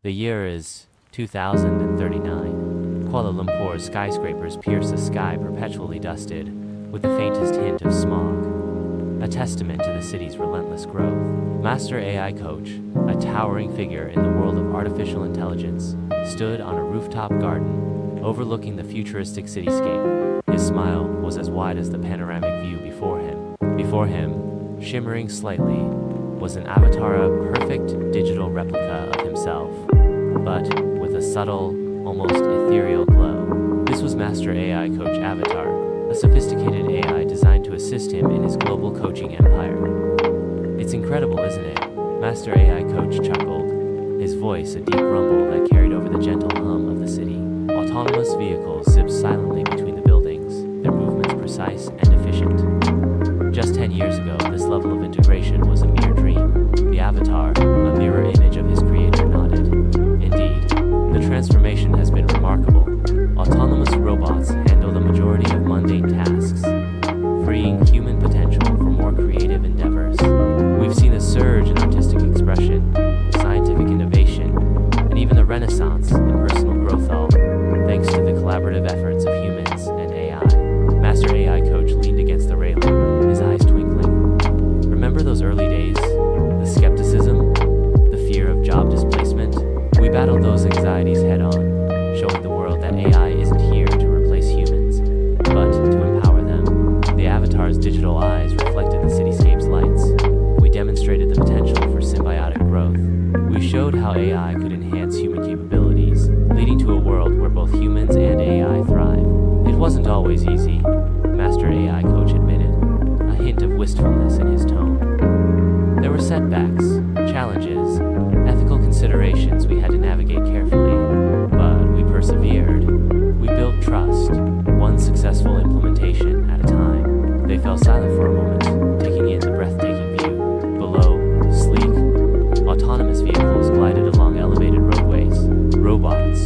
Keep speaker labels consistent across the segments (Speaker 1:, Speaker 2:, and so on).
Speaker 1: The year is 2039. Kuala Lumpur's skyscrapers pierce a sky perpetually dusted with the faintest hint of smog, a testament to the city's relentless growth. Master AI Coach, a towering figure in the world of artificial intelligence, stood on a rooftop garden overlooking the futuristic cityscape. His smile was as wide as the panoramic view before him. Before him, shimmering slightly, was an avatar, a perfect digital replica of himself, but with a subtle, almost ethereal glow. This was Master AI Coach Avatar, a sophisticated AI designed to assist him in his global coaching empire. It's incredible, isn't it? Master AI Coach chuckled, his voice a deep rumble that carried over the gentle hum of the city. Autonomous vehicles zipped silently between the buildings, their movements precise and efficient. Just 10 years ago, this level of integration was a mere dream. The avatar, a mirror image of his creator, nodded. Indeed, the transformation has been remarkable. Autonomous robots handle the majority of mundane tasks, freeing human potential for more creative endeavors. We've seen a surge in artistic expression, scientific innovation, and even a renaissance in personal growth, all thanks to the collaborative efforts of humans and AI. Master AI Coach leaned against the railing, his eyes twinkling. Remember those early days? The skepticism, the fear of job displacement? We battled those anxieties head-on, showing the world that AI isn't here to replace humans, but to empower them. The avatar's digital eyes reflected the cityscape's lights. We demonstrated the potential for symbiotic growth. We showed how AI could enhance human capabilities, leading to a world where both humans and AI thrive. It wasn't always easy, Master AI Coach admitted, a hint of wistfulness in his tone. There were setbacks, challenges, ethical considerations we had to navigate carefully, but we persevered. We built trust, one successful implementation at a time. They fell silent for a moment, taking in the breathtaking view. Below, sleek, autonomous vehicles glided along elevated roadways. Robots,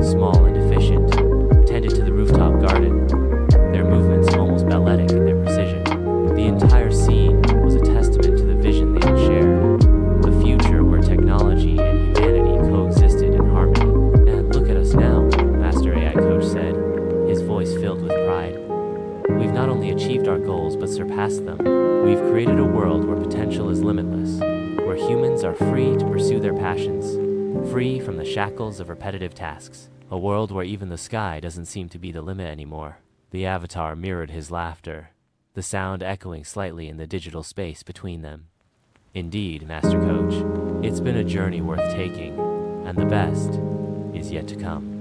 Speaker 1: small and efficient, tended to the rooftop garden, their movements almost balletic in their precision. The entire scene was a testament to the vision they had shared, a future where technology and humanity coexisted in harmony. And look at us now, Master AI Coach said, his voice filled with pride. We've not only achieved our goals but surpassed them. We've created a world where potential is limitless, where humans are free to pursue their passions, free from the shackles of repetitive tasks. A world where even the sky doesn't seem to be the limit anymore. The avatar mirrored his laughter, the sound echoing slightly in the digital space between them. Indeed, Master Coach, it's been a journey worth taking, and the best is yet to come.